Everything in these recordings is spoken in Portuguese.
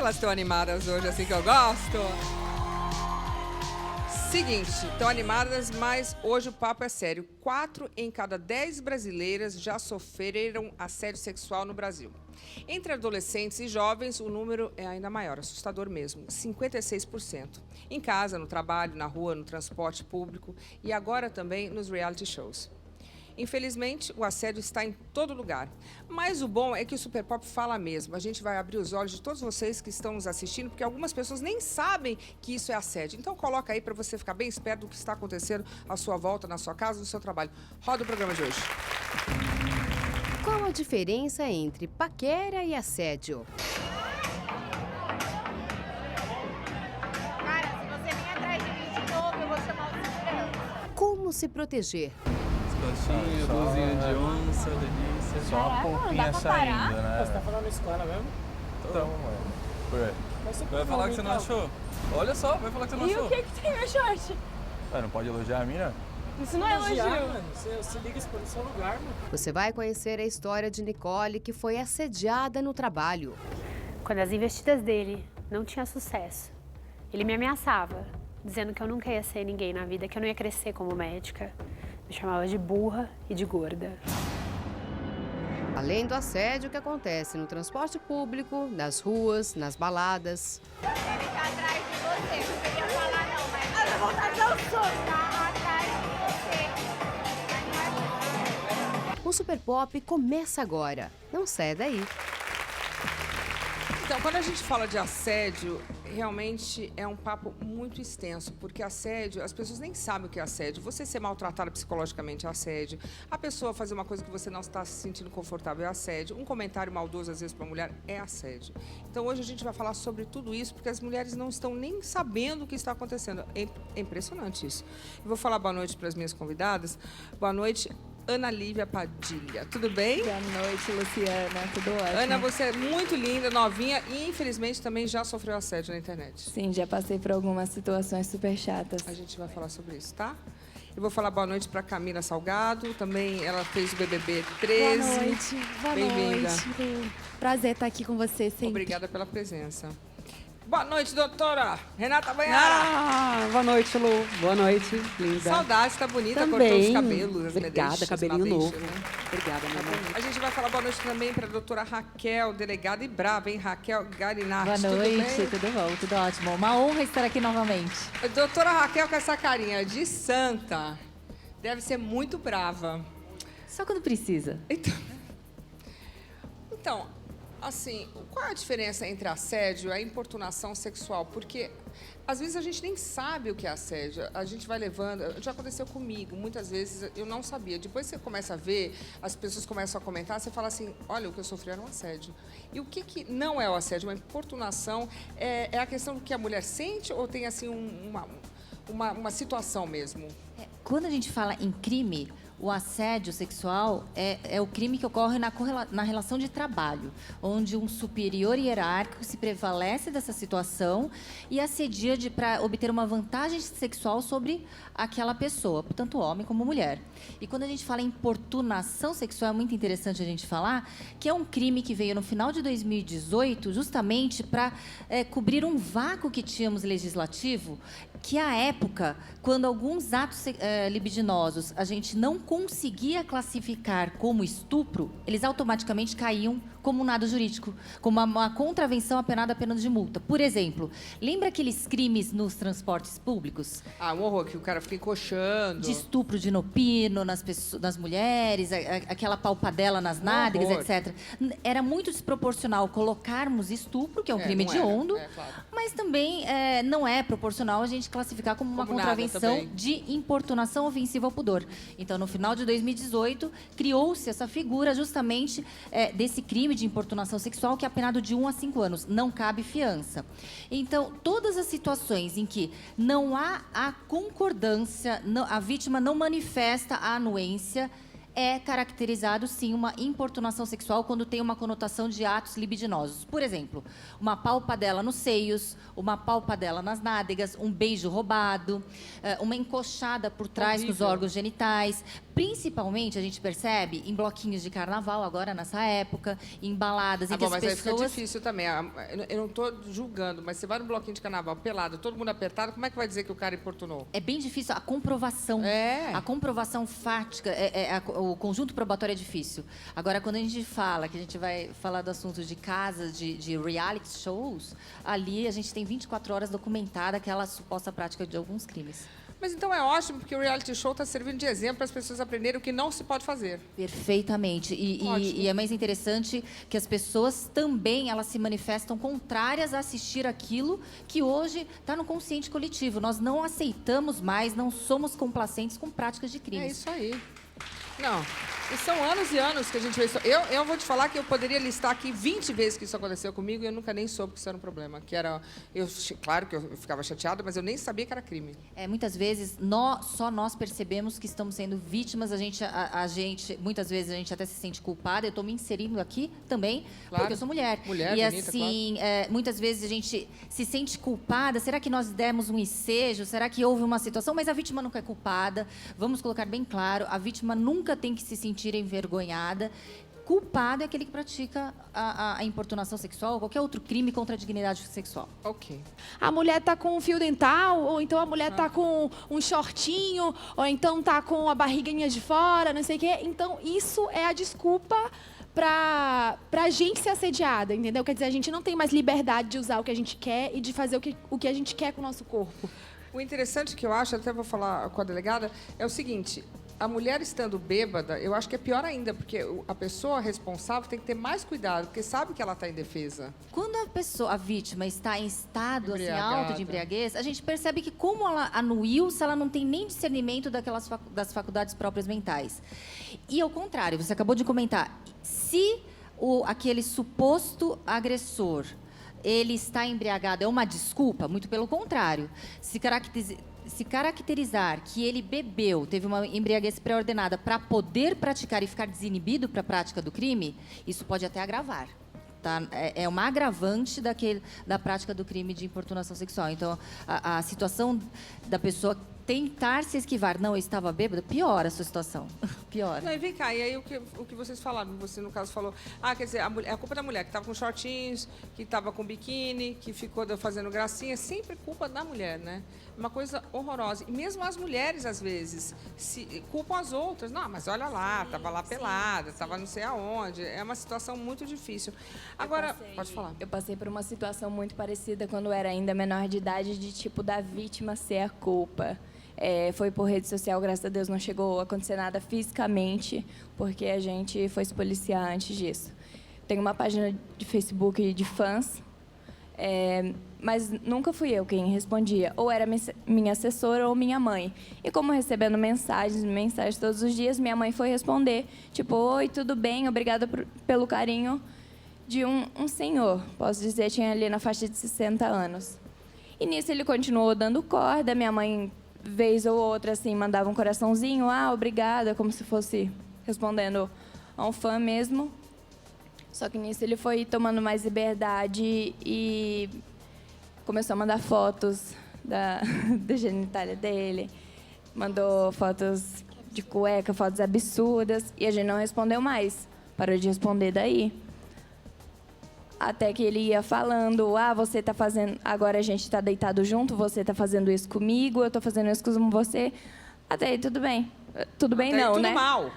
elas estão animadas hoje, assim que eu gosto. Seguinte, estão animadas, mas hoje o papo é sério. 4 em cada 10 brasileiras já sofreram assédio sexual no Brasil. Entre adolescentes e jovens, o número é ainda maior, assustador mesmo, 56%. Em casa, no trabalho, na rua, no transporte público e agora também nos reality shows. Infelizmente, o assédio está em todo lugar. Mas o bom é que o Super Pop fala mesmo. A gente vai abrir os olhos de todos vocês que estão nos assistindo, porque algumas pessoas nem sabem que isso é assédio. Então, coloca aí para você ficar bem esperto do que está acontecendo à sua volta, na sua casa, no seu trabalho. Roda o programa de hoje. Qual a diferença entre paquera e assédio? Cara, se você vir atrás de mim de novo, eu vou chamar o segurança. Como se proteger? Coxinha, blusinha de onça, delícia. Só a Caraca, polpinha dá pra parar? saindo, né? Pô, você tá falando escola mesmo? Então, mano. Ué. Mas você Vai falar que você não achou? Olha só, vai falar que você não E achou. o que tem meu short? Ué, não pode elogiar a mina? Isso não é Elogiar, elogio. mano. Você liga isso no seu lugar, mano. Você vai conhecer a história de Nicole, que foi assediada no trabalho. Quando as investidas dele não tinham sucesso, ele me ameaçava, dizendo que eu nunca ia ser ninguém na vida, que eu não ia crescer como médica. Me chamava de burra e de gorda. Além do assédio que acontece no transporte público, nas ruas, nas baladas. Ele tá atrás de você. Não queria falar não, mas... Eu vou voltar seu soco. Tá atrás de você. O Super Pop começa agora. Não sai daí. Então, quando a gente fala de assédio, realmente é um papo muito extenso, porque assédio, as pessoas nem sabem o que é assédio. Você ser maltratada psicologicamente é assédio. A pessoa fazer uma coisa que você não está se sentindo confortável é assédio. Um comentário maldoso, às vezes, para a mulher é assédio. Então, hoje a gente vai falar sobre tudo isso, porque as mulheres não estão nem sabendo o que está acontecendo. É impressionante isso. Eu vou falar boa noite para as minhas convidadas. Boa noite, Ana Lívia Padilha. Tudo bem? Boa noite, Luciana. Tudo ótimo? Ana, você é muito linda, novinha e, infelizmente, também já sofreu assédio na internet. Sim, já passei por algumas situações super chatas. A gente vai falar sobre isso, tá? Eu vou falar boa noite para Camila Salgado. Também ela fez o BBB 13. Boa noite. Boa Bem-vinda. noite. Prazer estar aqui com você sempre. Obrigada pela presença. Boa noite, doutora Renata Banhara. Boa noite, Lu. Boa noite, linda. Saudade, tá bonita, Também. cortou os cabelos. As Obrigada, madeixas, cabelinho novo. né? Obrigada, minha mãe. A gente vai falar boa noite também para a doutora Raquel, delegada e brava, hein? Raquel Garinatti. Boa noite, tudo bem? tudo bom, tudo ótimo. Uma honra estar aqui novamente. Doutora Raquel com essa carinha de santa. Deve ser muito brava. Só quando precisa. Então, assim, qual é a diferença entre assédio e a importunação sexual? Porque, às vezes, a gente nem sabe o que é assédio. A gente vai levando... Já aconteceu comigo. Muitas vezes, eu não sabia. Depois você começa a ver, as pessoas começam a comentar, você fala assim, olha, o que eu sofri era um assédio. E o que não é o assédio? Uma importunação é a questão do que a mulher sente ou tem, assim, uma situação mesmo? Quando a gente fala em crime, o assédio sexual é o crime que ocorre na relação de trabalho, onde um superior hierárquico se prevalece dessa situação e assedia para obter uma vantagem sexual sobre aquela pessoa, tanto homem como mulher. E quando a gente fala em importunação sexual, é muito interessante a gente falar que é um crime que veio no final de 2018 justamente para cobrir um vácuo que tínhamos legislativo, que à época, quando alguns atos libidinosos a gente não conseguia classificar como estupro, eles automaticamente caíam como um nado jurídico, como uma contravenção apenada apenas de multa. Por exemplo, lembra aqueles crimes nos transportes públicos? Ah, um horror, que o cara fica encoxando. De estupro de inopino nas mulheres, aquela palpadela nas nádegas, etc. Era muito desproporcional colocarmos estupro, que é um crime hediondo, claro. mas também não é proporcional a gente classificar como uma contravenção de importunação ofensiva ao pudor. Então, no final de 2018, criou-se essa figura justamente desse crime de importunação sexual que é apenado de 1 a 5 anos. Não cabe fiança. Então, todas as situações em que não há a concordância, a vítima não manifesta a anuência, é caracterizado, sim, uma importunação sexual quando tem uma conotação de atos libidinosos. Por exemplo, uma palpadela nos seios, uma palpadela nas nádegas, um beijo roubado, uma encoxada por trás dos órgãos genitais. Principalmente, a gente percebe em bloquinhos de carnaval, agora nessa época, em baladas, em que as mas pessoas... aí fica difícil também. Eu não estou julgando, mas você vai no bloquinho de carnaval pelado, todo mundo apertado, como é que vai dizer que o cara importunou? É bem difícil a comprovação. A comprovação fática, o conjunto probatório é difícil. Agora, quando a gente fala, que a gente vai falar do assunto de casas, de reality shows, ali a gente tem 24 horas documentada aquela suposta prática de alguns crimes. Mas então é ótimo, porque o reality show está servindo de exemplo para as pessoas aprenderem o que não se pode fazer. Perfeitamente. E é mais interessante que as pessoas também elas se manifestam contrárias a assistir aquilo que hoje está no consciente coletivo. Nós não aceitamos mais, não somos complacentes com práticas de crimes. É isso aí. Não, e são anos e anos que a gente vê isso. Eu vou te falar que eu poderia listar aqui 20 vezes que isso aconteceu comigo e eu nunca nem soube que isso era um problema. Claro que eu ficava chateada, mas eu nem sabia que era crime. Muitas vezes, só nós percebemos que estamos sendo vítimas. Muitas vezes, a gente até se sente culpada. Eu estou me inserindo aqui também, porque eu sou mulher. Mulher, e bonita, assim, muitas vezes a gente se sente culpada. Será que nós demos um ensejo? Será que houve uma situação? Mas a vítima nunca é culpada. Vamos colocar bem claro, a vítima nunca tem que se sentir envergonhada. Culpado é aquele que pratica a importunação sexual ou qualquer outro crime contra a dignidade sexual. Ok. A mulher tá com um fio dental, ou então a mulher tá com um shortinho, ou então tá com a barriguinha de fora, não sei o quê. Então, isso é a desculpa pra gente ser assediada, entendeu? Quer dizer, a gente não tem mais liberdade de usar o que a gente quer e de fazer o que a gente quer com o nosso corpo. O interessante que eu acho, até vou falar com a delegada, é o seguinte: a mulher estando bêbada, eu acho que é pior ainda, porque a pessoa responsável tem que ter mais cuidado, porque sabe que ela está indefesa. Quando a vítima está em estado assim, Embriagada. alto de embriaguez, a gente percebe que como ela anuiu se ela não tem nem discernimento das faculdades próprias mentais. E ao contrário, você acabou de comentar, se aquele suposto agressor ele está embriagado, é uma desculpa? Muito pelo contrário. Se caracterizar que ele bebeu, teve uma embriaguez pré-ordenada para poder praticar e ficar desinibido para a prática do crime, isso pode até agravar. Tá? É uma agravante da prática do crime de importunação sexual. Então, a situação da pessoa tentar se esquivar, não, eu estava bêbada, piora a sua situação. Piora. Não, e vem cá, e aí o que vocês falaram? Você, no caso, falou, quer dizer, é a culpa da mulher, que estava com shortinhos, que estava com biquíni, que ficou fazendo gracinha, sempre culpa da mulher, né? Uma coisa horrorosa. E mesmo as mulheres, às vezes, culpam as outras. Não, mas olha lá, estava lá pelada, estava não sei aonde. É uma situação muito difícil. Agora, pode falar. Eu passei por uma situação muito parecida quando eu era ainda menor de idade, de tipo da vítima ser a culpa. Foi por rede social, graças a Deus não chegou a acontecer nada fisicamente, porque a gente foi se policiar antes disso. Tenho uma página de Facebook de fãs, mas nunca fui eu quem respondia. Ou era minha assessora ou minha mãe. E como recebendo mensagens todos os dias, minha mãe foi responder, tipo, oi, tudo bem, obrigada pelo carinho, de um senhor, posso dizer, tinha ali na faixa de 60 anos. E nisso ele continuou dando corda, minha mãe, vez ou outra, assim, mandava um coraçãozinho, obrigada, como se fosse respondendo a um fã mesmo. Só que nisso ele foi tomando mais liberdade e começou a mandar fotos da genitália dele, mandou fotos de cueca, fotos absurdas, e a gente não respondeu mais, parou de responder daí. Até que ele ia falando, você tá fazendo, agora a gente tá deitado junto, você tá fazendo isso comigo, eu tô fazendo isso com você. Até aí, tudo bem. Tudo bem até não, tudo né? mal.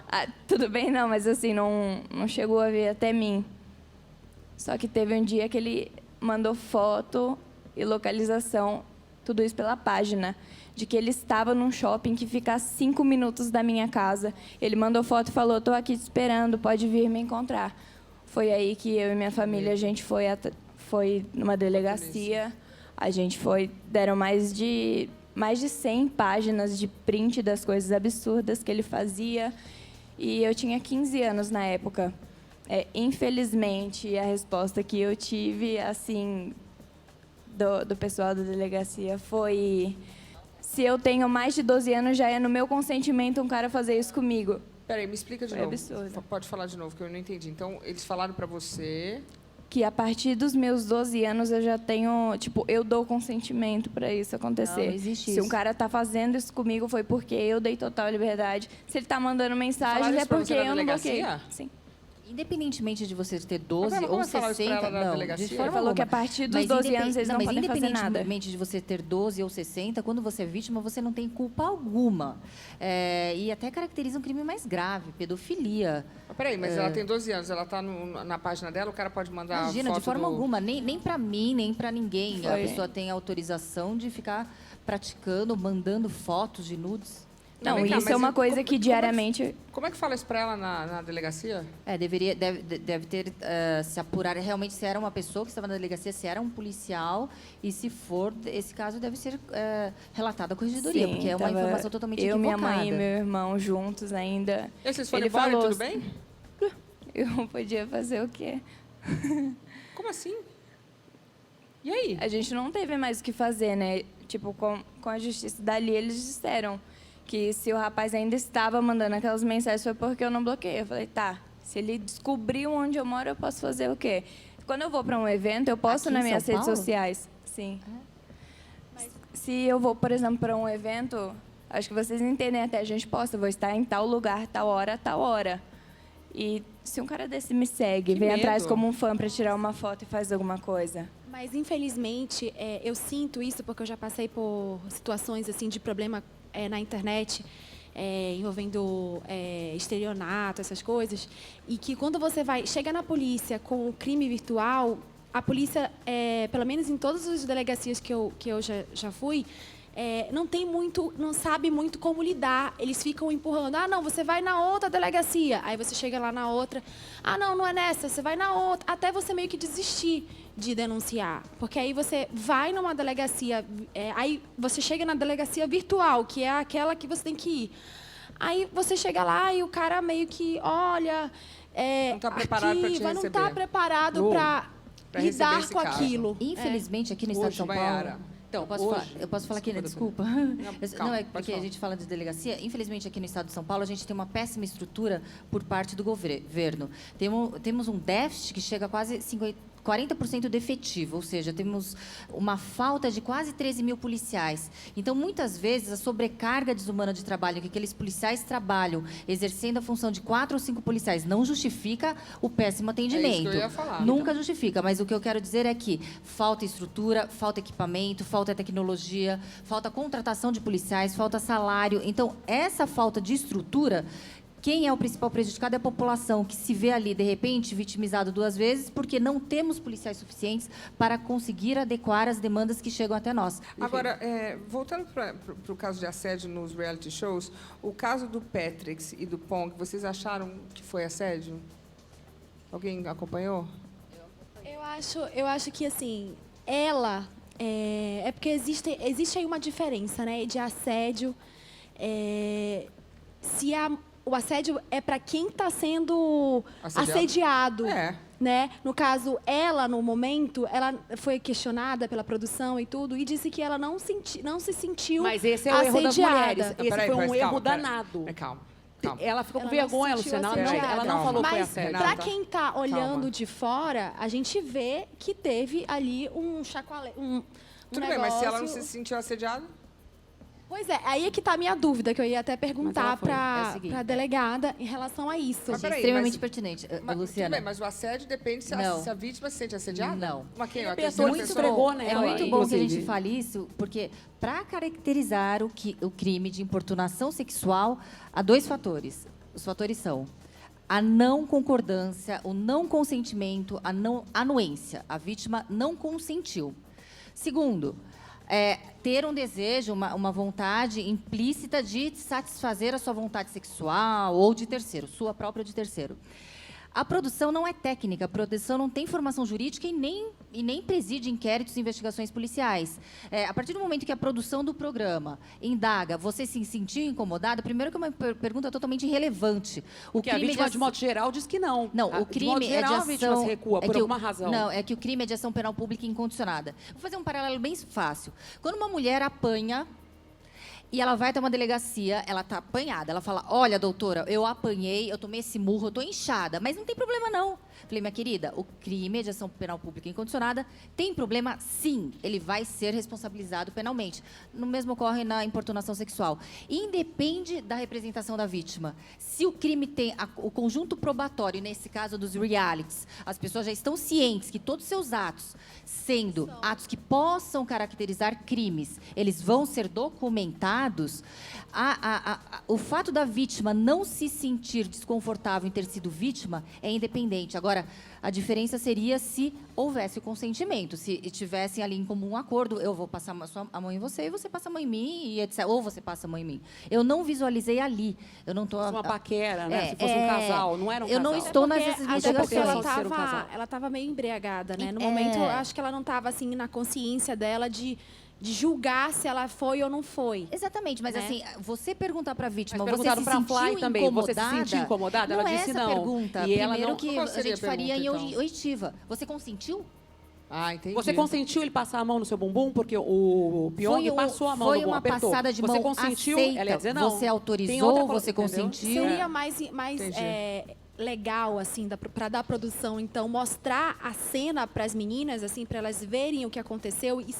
Tudo bem não, mas assim, não chegou a vir até mim. Só que teve um dia que ele mandou foto e localização, tudo isso pela página, de que ele estava num shopping que fica a 5 minutos da minha casa. Ele mandou foto e falou, tô aqui te esperando, pode vir me encontrar. Foi aí que eu e minha família, a gente foi numa delegacia, a gente deram mais de 100 páginas de print das coisas absurdas que ele fazia, e eu tinha 15 anos na época. Infelizmente, a resposta que eu tive, assim, do pessoal da delegacia foi: se eu tenho mais de 12 anos, já é no meu consentimento um cara fazer isso comigo. Peraí, me explica de Foi novo. absurdo. Pode falar de novo, que eu não entendi. Então, eles falaram pra você... Que a partir dos meus 12 anos eu já tenho, tipo, eu dou consentimento para isso acontecer. Não existe Se um isso. cara tá fazendo isso comigo foi porque eu dei total liberdade. Se ele tá mandando mensagem Falaram é isso pra porque você na eu não delegacia? bloqueei. Sim. Independentemente de você ter 12 Mas ou como falar isso pra 60, ela na não, delegacia? de forma Ele falou alguma. que a partir dos Mas 12 anos eles não mas podem fazer nada. independentemente de você ter 12 ou 60, quando você é vítima, você não tem culpa alguma. E até caracteriza um crime mais grave, pedofilia. Peraí, mas ela tem 12 anos, ela tá na página dela, o cara pode mandar Imagina, foto de forma do... alguma, nem para mim, nem para ninguém. A Foi. pessoa tem autorização de ficar praticando, mandando fotos de nudes. Não, Vem cá, isso mas é uma e coisa como- que diariamente... Como é que fala isso pra ela na delegacia? Deve ter se apurar realmente se era uma pessoa que estava na delegacia, se era um policial, e se for, esse caso deve ser relatado à corregedoria, Sim, porque é uma tava informação totalmente eu, equivocada. minha mãe e meu irmão juntos ainda. E vocês foram Ele embora e falou tudo bem? Eu não podia fazer o quê? Como assim? E aí? A gente não teve mais o que fazer, né? Tipo, com a justiça dali, eles disseram que se o rapaz ainda estava mandando aquelas mensagens foi porque eu não bloqueei. Eu falei, tá, se ele descobriu onde eu moro, eu posso fazer o quê? Quando eu vou para um evento, eu posto Aqui em nas minhas São redes Paulo? sociais. Sim. Se eu vou, por exemplo, para um evento, acho que vocês entendem até, a gente posta, vou estar em tal lugar, tal hora. E se um cara desse me segue, Que vem medo. atrás como um fã para tirar uma foto e faz alguma coisa. Mas, infelizmente, eu sinto isso porque eu já passei por situações assim de problema na internet, envolvendo estelionato, essas coisas, e que quando você chega na polícia com o crime virtual, a polícia, pelo menos em todas as delegacias que eu já fui, não sabe muito como lidar. Eles ficam empurrando. Ah, não, você vai na outra delegacia. Aí você chega lá na outra. Ah, não é nessa, você vai na outra. Até você meio que desistir de denunciar. Porque aí você vai numa delegacia, aí você chega na delegacia virtual, que é aquela que você tem que ir. Aí você chega lá e o cara meio que olha... Não está preparado para te não receber. está preparado para receber lidar esse com caso. aquilo. Infelizmente, aqui no estado de São Mayara. Paulo... Então, eu posso falar aqui, né? Desculpa. calma, Não, é pode porque falar. a gente fala de delegacia. Infelizmente, aqui no estado de São Paulo, a gente tem uma péssima estrutura por parte do governo. Temos um déficit que chega a quase 40% de efetivo, ou seja, temos uma falta de quase 13 mil policiais. Então, muitas vezes, a sobrecarga desumana de trabalho que aqueles policiais trabalham, exercendo a função de 4 ou 5 policiais, não justifica o péssimo atendimento. É isso que eu ia falar. Nunca justifica, mas o que eu quero dizer é que falta estrutura, falta equipamento, falta tecnologia, falta contratação de policiais, falta salário. Então, essa falta de estrutura... Quem é o principal prejudicado é a população, que se vê ali, de repente, vitimizado 2 vezes, porque não temos policiais suficientes para conseguir adequar as demandas que chegam até nós. Agora, voltando para o caso de assédio nos reality shows, o caso do Patrick e do Pong, vocês acharam que foi assédio? Alguém acompanhou? Eu acho que, assim, ela... É porque existe aí uma diferença, né, de assédio. O assédio é para quem está sendo assediado. Né? No caso, ela, no momento, ela foi questionada pela produção e tudo, e disse que ela não se sentiu assediada. Mas esse é o erro das mulheres. Esse foi um erro danado. Calma. Ela ficou com vergonha, Luciana. Ela não falou que foi assédio. Mas, para quem está olhando de fora, a gente vê que teve ali um chacoalhão. Tudo bem, mas se ela não se sentiu assediada? Pois é, aí é que está a minha dúvida, que eu ia até perguntar para seguinte, a delegada em relação a isso. Mas peraí, extremamente pertinente, Tudo Luciana. bem, mas o assédio depende se a vítima se sente assediada? Não. Mas quem? É muito bom que a gente fale isso, porque para caracterizar o crime de importunação sexual, há 2 fatores. Os fatores são a não concordância, o não consentimento, a não anuência. A vítima não consentiu. Segundo, ter um desejo, uma vontade implícita de satisfazer a sua vontade sexual ou de terceiro, sua própria de terceiro. A produção não é técnica, a produção não tem formação jurídica e nem preside inquéritos e investigações policiais. A partir do momento que a produção do programa indaga, você se sentiu incomodada? Primeiro que é uma pergunta totalmente irrelevante. Porque a vítima, de modo geral, diz que não. Não, o crime de modo geral, é de a vítima ação... se recua por alguma razão. Não, é que o crime é de ação penal pública incondicionada. Vou fazer um paralelo bem fácil. Quando uma mulher apanha E ela vai até uma delegacia, ela tá apanhada. Ela fala, olha, doutora, eu apanhei, eu tomei esse murro, eu tô inchada. Mas não tem problema, não. Falei, minha querida, o crime, mediação penal pública incondicionada, tem problema, sim. Ele vai ser responsabilizado penalmente. No mesmo ocorre na importunação sexual. Independe da representação da vítima. Se o crime tem o conjunto probatório, nesse caso dos realities, as pessoas já estão cientes que todos os seus atos, sendo atos que possam caracterizar crimes, eles vão ser documentados, o fato da vítima não se sentir desconfortável em ter sido vítima é independente. Agora, a diferença seria se houvesse o consentimento, se tivessem ali em comum acordo, eu vou passar a mão em você e você passa a mão em mim, e etc. Ou você passa a mão em mim. Eu não visualizei ali. Eu não tô... Uma paquera, né? Se fosse um casal, não era um casal. Eu não estou nas investigações. Ela estava meio embriagada, né? No momento, eu acho que ela não estava assim na consciência dela de julgar se ela foi ou não foi. Exatamente, mas assim, você perguntar para a vítima, você se sentiu também, você se sentiu incomodada? Ela disse não. Pergunta. E ela primeiro não... que a gente faria em oitiva. Você consentiu? Ah, entendi. Você consentiu ele passar a mão no seu bumbum? Porque o Pyong passou a mão no bumbum, Foi uma passada de mão Você consentiu? aceita. Ela ia dizer não. Você autorizou, você consentiu. Seria mais legal, assim, para dar produção, então, mostrar a cena para as meninas, assim, para elas verem o que aconteceu e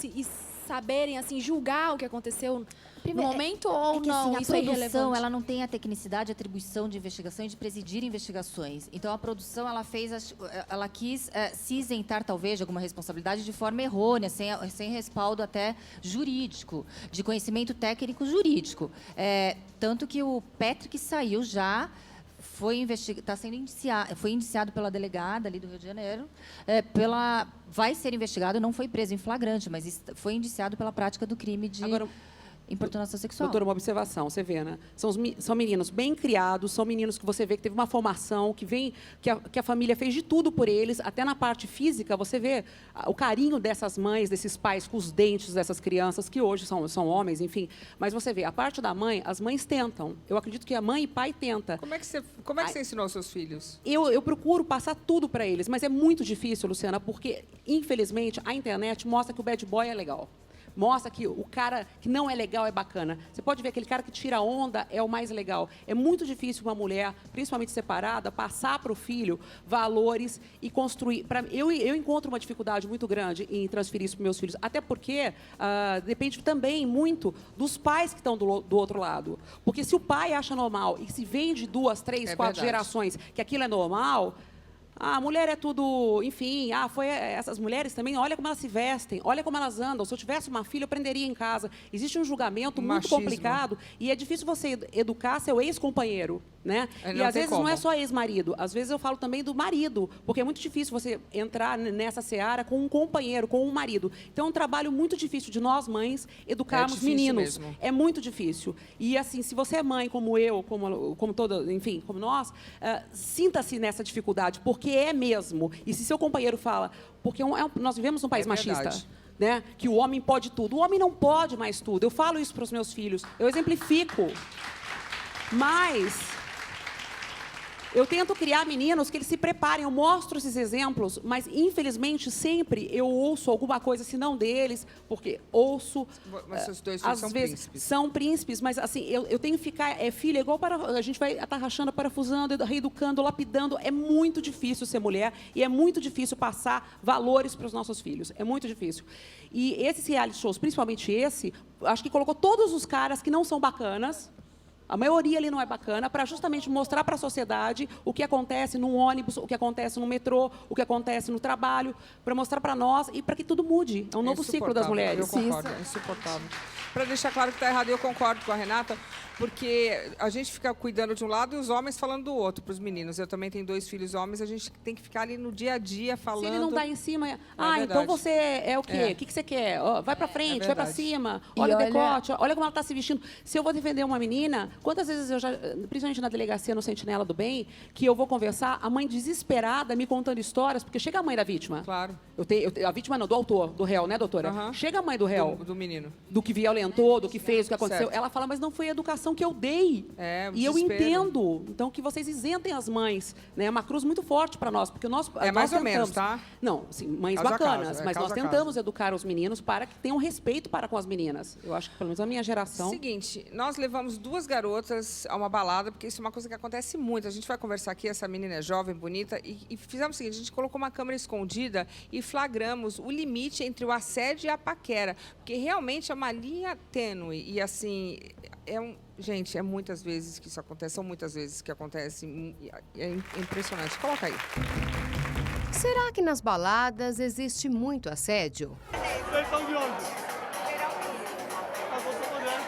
saberem, assim, julgar o que aconteceu no momento ou não, assim, isso é irrelevante. A produção, ela não tem a tecnicidade, a atribuição de investigação e de presidir investigações. Então, a produção, ela quis se isentar, talvez, de alguma responsabilidade de forma errônea, sem respaldo até jurídico, de conhecimento técnico jurídico. Tanto que o Patrick saiu já... foi indiciado pela delegada ali do Rio de Janeiro, vai ser investigado, não foi preso em flagrante, mas foi indiciado pela prática do crime de importunação sexual. Doutora, uma observação, você vê, né? São meninos bem criados, são meninos que você vê que teve uma formação, que a família fez de tudo por eles, até na parte física, você vê o carinho dessas mães, desses pais com os dentes dessas crianças, que hoje são homens, enfim. Mas você vê, a parte da mãe, as mães tentam. Eu acredito que a mãe e pai tentam. Como é que você ensinou aos seus filhos? Eu procuro passar tudo para eles, mas é muito difícil, Luciana, porque, infelizmente, a internet mostra que o bad boy é legal. Mostra que o cara que não é legal é bacana. Você pode ver aquele cara que tira onda é o mais legal. É muito difícil uma mulher, principalmente separada, passar para o filho valores e construir. Eu encontro uma dificuldade muito grande em transferir isso para meus filhos, até porque depende também muito dos pais que estão do outro lado. Porque se o pai acha normal e se vem de 2, 3, 4 gerações que aquilo é normal... A mulher é tudo, enfim, essas mulheres também, olha como elas se vestem, olha como elas andam. Se eu tivesse uma filha, eu prenderia em casa. Existe um julgamento muito complicado e é difícil você educar seu ex-companheiro, né? E às vezes não é só ex-marido, às vezes eu falo também do marido, porque é muito difícil você entrar nessa seara com um companheiro, com um marido. Então é um trabalho muito difícil de nós, mães, educarmos meninos. Mesmo. É muito difícil. E assim, se você é mãe como eu, como toda, enfim, como nós, sinta-se nessa dificuldade, porque é mesmo. E se seu companheiro fala... Porque nós vivemos num país machista, né? Que o homem pode tudo. O homem não pode mais tudo. Eu falo isso para os meus filhos. Eu exemplifico. Mas... eu tento criar meninos que eles se preparem, eu mostro esses exemplos, mas, infelizmente, sempre eu ouço alguma coisa, se não deles, porque ouço... Mas seus dois filhos são príncipes. São príncipes, mas, assim, eu tenho que ficar... filha, igual a gente vai atarrachando, parafusando, reeducando, lapidando. É muito difícil ser mulher e é muito difícil passar valores para os nossos filhos. É muito difícil. E esses reality shows, principalmente esse, acho que colocou todos os caras que não são bacanas... A maioria ali não é bacana, para justamente mostrar para a sociedade o que acontece no ônibus, o que acontece no metrô, o que acontece no trabalho, para mostrar para nós e para que tudo mude. É um novo ciclo das mulheres. Eu concordo, é insuportável. Para deixar claro que está errado, eu concordo com a Renata, porque a gente fica cuidando de um lado e os homens falando do outro para os meninos. Eu também tenho 2 filhos homens, a gente tem que ficar ali no dia a dia falando... Se ele não dá em cima... então você é o quê? O que você quer? Vai para frente, vai para cima, olha o decote, olha como ela está se vestindo. Se eu vou defender uma menina, Quantas vezes eu já, principalmente na delegacia, no Sentinela do Bem, que eu vou conversar, a mãe desesperada me contando histórias, porque chega a mãe da vítima. Claro. A vítima não, do autor, do réu, né, doutora? Aham. Chega a mãe do réu. Do menino. Do que violentou, do que fez, do que aconteceu. Certo. Ela fala, mas não foi a educação que eu dei. O E eu desespero. entendo. Então, que vocês isentem as mães. Né? É uma cruz muito forte para nós, porque nós mais ou tentamos, menos, tá? Não, assim, mães Causa a bacanas, causa, mas nós causa a tentamos educar os meninos para que tenham respeito para com as meninas. Eu acho que, pelo menos, a minha geração... Seguinte, nós levamos 2 garotas a uma balada, porque isso é uma coisa que acontece muito. A gente vai conversar aqui, essa menina é jovem, bonita, e fizemos o seguinte, a gente colocou uma câmera escondida e flagramos o limite entre o assédio e a paquera, porque realmente é uma linha tênue e, assim, gente, é muitas vezes que isso acontece, são muitas vezes que acontece, é impressionante. Coloca aí. Será que nas baladas existe muito assédio? Vocês são de onde? Acabou sua mulher.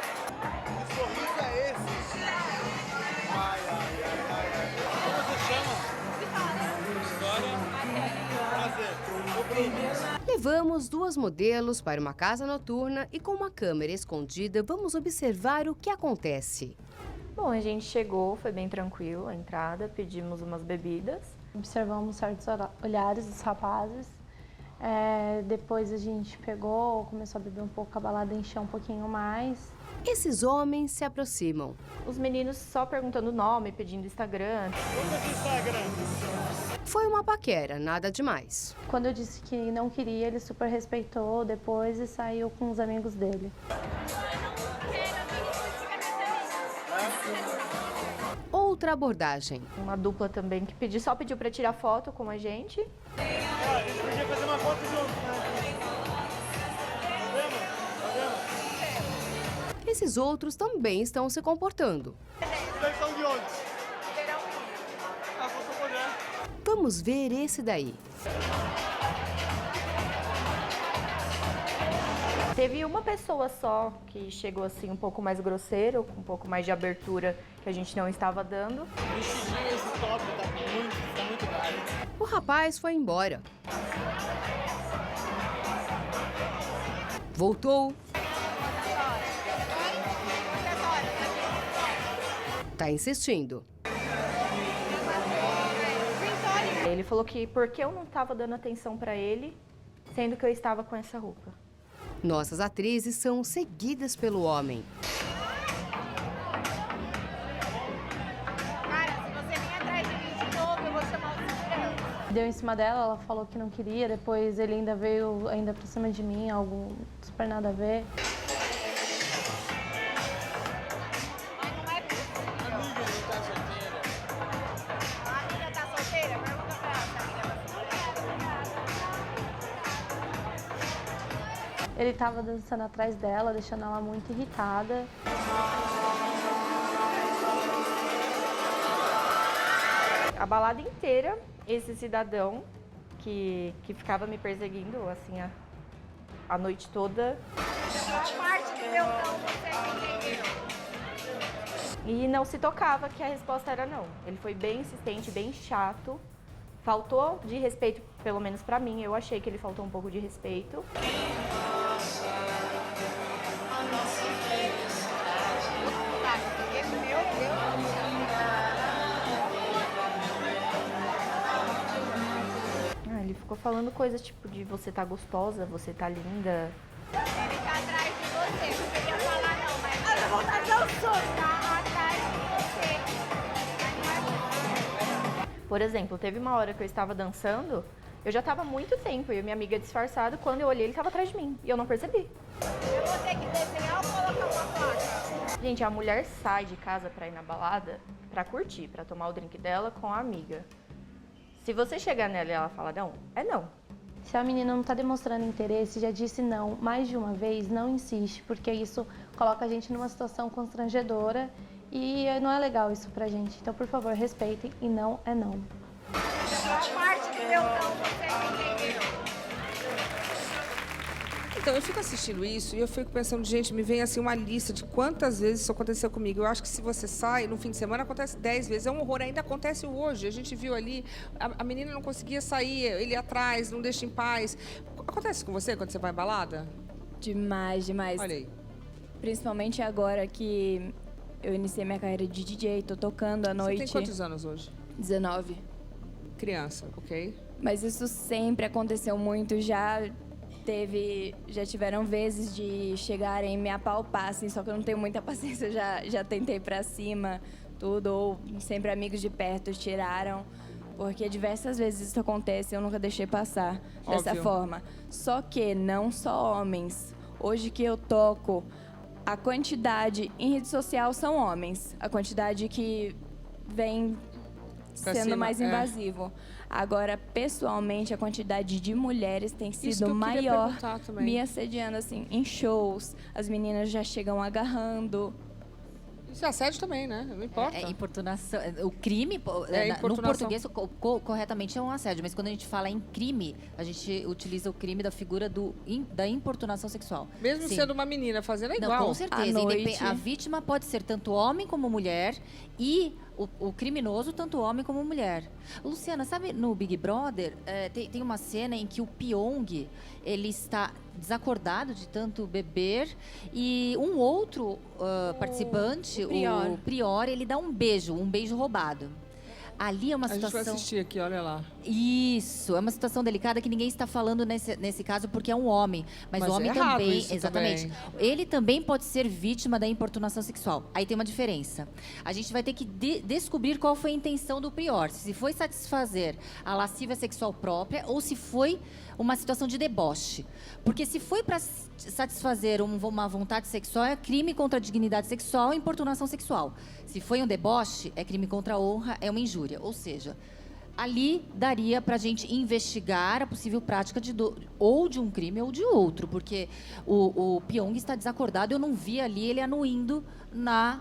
Que sorriso é esse? Ai. Como você chama? Vitória. Prazer. O Bruno. Levamos 2 modelos para uma casa noturna e com uma câmera escondida vamos observar o que acontece. Bom, a gente chegou, foi bem tranquilo a entrada, pedimos umas bebidas. Observamos certos olhares dos rapazes. Depois a gente pegou, começou a beber um pouco, a balada encheu um pouquinho mais. Esses homens se aproximam. Os meninos só perguntando o nome, pedindo Instagram. Foi uma paquera, nada demais. Quando eu disse que não queria, ele super respeitou depois e saiu com os amigos dele. Outra abordagem. Uma dupla também que só pediu para tirar foto com a gente. A gente podia fazer uma foto junto, né? Esses outros também estão se comportando. Vocês são de onde? Acabou sua mulher. Vamos ver esse daí. Teve uma pessoa só que chegou assim um pouco mais grosseiro, com um pouco mais de abertura que a gente não estava dando. Vestidinho esse top, tá muito caro. O rapaz foi embora. Voltou. Tá insistindo. Ele falou que porque eu não estava dando atenção para ele, sendo que eu estava com essa roupa. Nossas atrizes são seguidas pelo homem. Cara, se você vir atrás de mim de novo, eu vou chamar o segurança. Deu em cima dela, ela falou que não queria, depois ele ainda veio pra cima de mim, algo super nada a ver. Ele estava dançando atrás dela, deixando ela muito irritada. A balada inteira, esse cidadão que ficava me perseguindo, assim, a noite toda. A parte do meu não, você entendeu? E não se tocava que a resposta era não. Ele foi bem insistente, bem chato. Faltou de respeito, pelo menos pra mim. Eu achei que ele faltou um pouco de respeito. Ele ficou falando coisas tipo de você tá gostosa, você tá linda. Ele tá atrás de você, não queria falar não, mas eu vou dar o soco, tá atrás de você. Por exemplo, teve uma hora que eu estava dançando, eu já estava há muito tempo, e minha amiga disfarçada, quando eu olhei, ele estava atrás de mim, e eu não percebi. Eu vou ter que desenhar ou colocar uma placa? Gente, a mulher sai de casa pra ir na balada pra curtir, pra tomar o drink dela com a amiga. Se você chegar nela e ela falar não, é não. Se a menina não está demonstrando interesse, já disse não mais de uma vez, não insiste, porque isso coloca a gente numa situação constrangedora e não é legal isso pra gente. Então, por favor, respeitem e não é não. A parte do meu não, você entendeu? Então, eu fico assistindo isso e eu fico pensando, gente, me vem assim uma lista de quantas vezes isso aconteceu comigo. Eu acho que se você sai no fim de semana, acontece 10 vezes. É um horror, ainda acontece hoje. A gente viu ali, a menina não conseguia sair, ele ia atrás, não deixa em paz. Acontece com você quando você vai em balada? Demais, demais. Olha aí. Principalmente agora que eu iniciei minha carreira de DJ, tô tocando à noite. Você tem quantos anos hoje? 19. Criança, ok? Mas isso sempre aconteceu muito, já tiveram vezes de chegarem e me apalpar, assim, só que eu não tenho muita paciência, já tentei pra cima, tudo, ou sempre amigos de perto tiraram, porque diversas vezes isso acontece e eu nunca deixei passar dessa Óbvio. forma. Só que não só homens. Hoje que eu toco, a quantidade em rede social são homens, a quantidade que vem Pra sendo cima, mais é. invasivo. Agora, pessoalmente, a quantidade de mulheres tem Isso que sido eu queria maior, perguntar também. me assediando assim em shows. As meninas já chegam agarrando. Isso é assédio também, né? Não importa. É importunação. O crime, É, no importunação. português, corretamente é um assédio, mas quando a gente fala em crime, a gente utiliza o crime da figura da importunação sexual. Mesmo Sim. sendo uma menina fazendo é Não, igual. com certeza. À noite. A vítima pode ser tanto homem como mulher e o criminoso tanto homem como mulher. Luciana, sabe no Big Brother, tem uma cena em que o Pyong, ele está desacordado de tanto beber e um outro participante, o Prior, ele dá um beijo roubado. Ali é uma A gente situação... vai assistir aqui, olha lá. Isso, é uma situação delicada que ninguém está falando nesse caso porque é um homem. Mas o homem é errado também, isso exatamente. também. Ele também pode ser vítima da importunação sexual. Aí tem uma diferença. A gente vai ter que descobrir qual foi a intenção do Prior. Se foi satisfazer a lascívia sexual própria ou se foi uma situação de deboche. Porque se foi para satisfazer uma vontade sexual, é crime contra a dignidade sexual e importunação sexual. Se foi um deboche, é crime contra a honra, é uma injúria. Ou seja, ali daria para a gente investigar a possível prática ou de um crime ou de outro, porque o Pyong está desacordado, eu não vi ali ele anuindo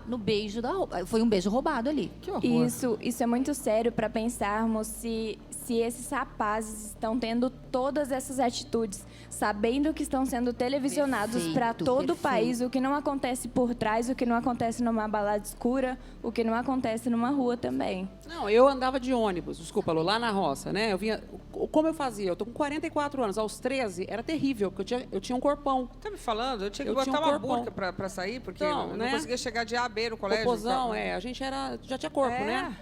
no beijo foi um beijo roubado ali. Que horror. Isso é muito sério para pensarmos se esses rapazes estão tendo todas essas atitudes, sabendo que estão sendo televisionados para todo o país, o que não acontece por trás, o que não acontece numa balada escura, o que não acontece numa rua também. Não, eu andava de ônibus, desculpa, Lu, lá na roça, né? Eu vinha, como eu fazia? Eu tô com 44 anos, aos 13 era terrível, porque eu tinha um corpão. Tá me falando? Eu tinha que Eu botar tinha um uma corpão. burca pra sair, porque Então, eu não né? conseguia chegar de A a B no colégio. Popozão, a gente já tinha corpo, É. né?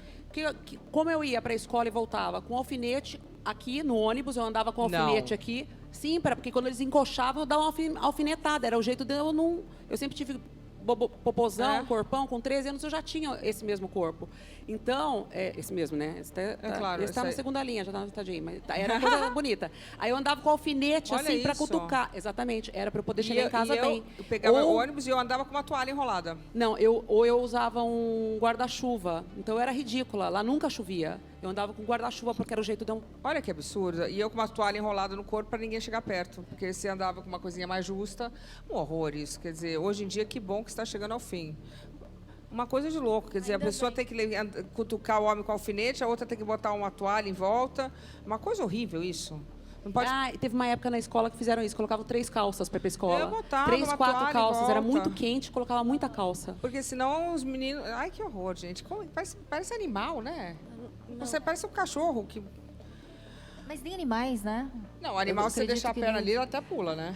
Como eu ia para a escola e voltava com alfinete aqui no ônibus, eu andava com alfinete aqui. Sim, porque quando eles encoxavam, eu dava uma alfinetada. Era o jeito de eu não... Eu sempre tive popozão, corpão. Com 13 anos eu já tinha esse mesmo corpo. Então, esse mesmo, né? Esse claro, esse tá na esse aí. segunda linha, já tá tadinho, mas era uma coisa bonita. Aí eu andava com alfinete, Olha assim, para isso. cutucar. Exatamente, era para eu poder chegar em casa bem. Eu pegava o Ou- ônibus e eu andava com uma toalha enrolada. Não, ou eu usava um guarda-chuva. Então eu era ridícula. Lá nunca chovia. Eu andava com guarda-chuva porque era o jeito de eu... Olha que absurdo. E eu com uma toalha enrolada no corpo para ninguém chegar perto. Porque você andava com uma coisinha mais justa. Um horror isso. Quer dizer, hoje em dia, que bom que está chegando ao fim. Uma coisa de louco. Quer dizer, a pessoa tem que cutucar o homem com alfinete, a outra tem que botar uma toalha em volta. Uma coisa horrível isso. Não pode... e teve uma época na escola que fizeram isso. Colocavam 3 calças para ir pra escola. Eu botava 3, uma 4 toalha em calças. Era volta. muito quente, colocava muita calça. Porque senão os meninos... Ai, que horror, gente. Parece animal, né? Você parece um cachorro que... Mas nem animais, né? Não, animal, você deixar a perna ali, ela até pula, né?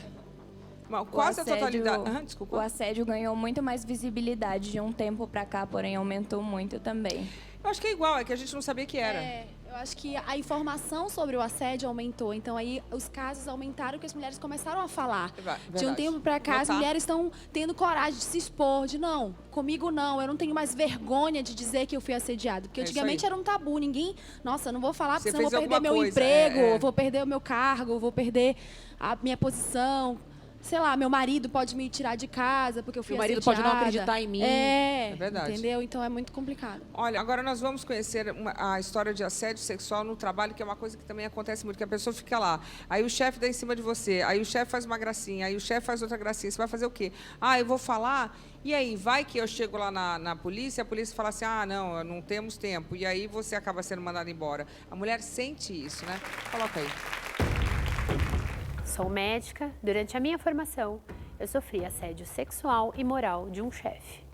Mas quase a totalidade... desculpa. O assédio ganhou muito mais visibilidade de um tempo para cá, porém aumentou muito também. Eu acho que é igual, é que a gente não sabia que era. Eu acho que a informação sobre o assédio aumentou. Então, aí, os casos aumentaram porque as mulheres começaram a falar. De um tempo para cá, as mulheres estão tendo coragem de se expor, de não, comigo não, eu não tenho mais vergonha de dizer que eu fui assediado. Porque antigamente era um tabu, ninguém... Nossa, eu não vou falar porque senão eu vou perder meu emprego, vou perder o meu cargo, vou perder a minha posição... Sei lá, meu marido pode me tirar de casa porque eu fui assediada. Meu marido pode não acreditar em mim. É verdade. Entendeu? Então é muito complicado. Olha, agora nós vamos conhecer a história de assédio sexual no trabalho, que é uma coisa que também acontece muito, que a pessoa fica lá, aí o chefe dá em cima de você, aí o chefe faz uma gracinha, aí o chefe faz outra gracinha, você vai fazer o quê? Eu vou falar, e aí, vai que eu chego lá na polícia, a polícia fala assim, não, não temos tempo, e aí você acaba sendo mandado embora. A mulher sente isso, né? Coloca aí. Sou médica. Durante a minha formação, eu sofri assédio sexual e moral de um chefe.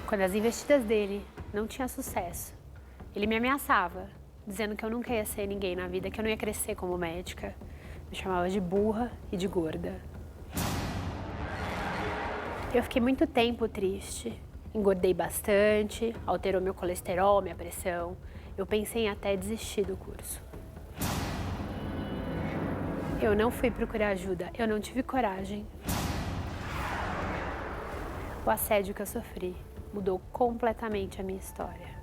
Quando as investidas dele não tinham sucesso, ele me ameaçava, dizendo que eu nunca ia ser ninguém na vida, que eu não ia crescer como médica. Me chamava de burra e de gorda. Eu fiquei muito tempo triste. Engordei bastante, alterou meu colesterol, minha pressão. Eu pensei em até desistir do curso. Eu não fui procurar ajuda, eu não tive coragem. O assédio que eu sofri mudou completamente a minha história.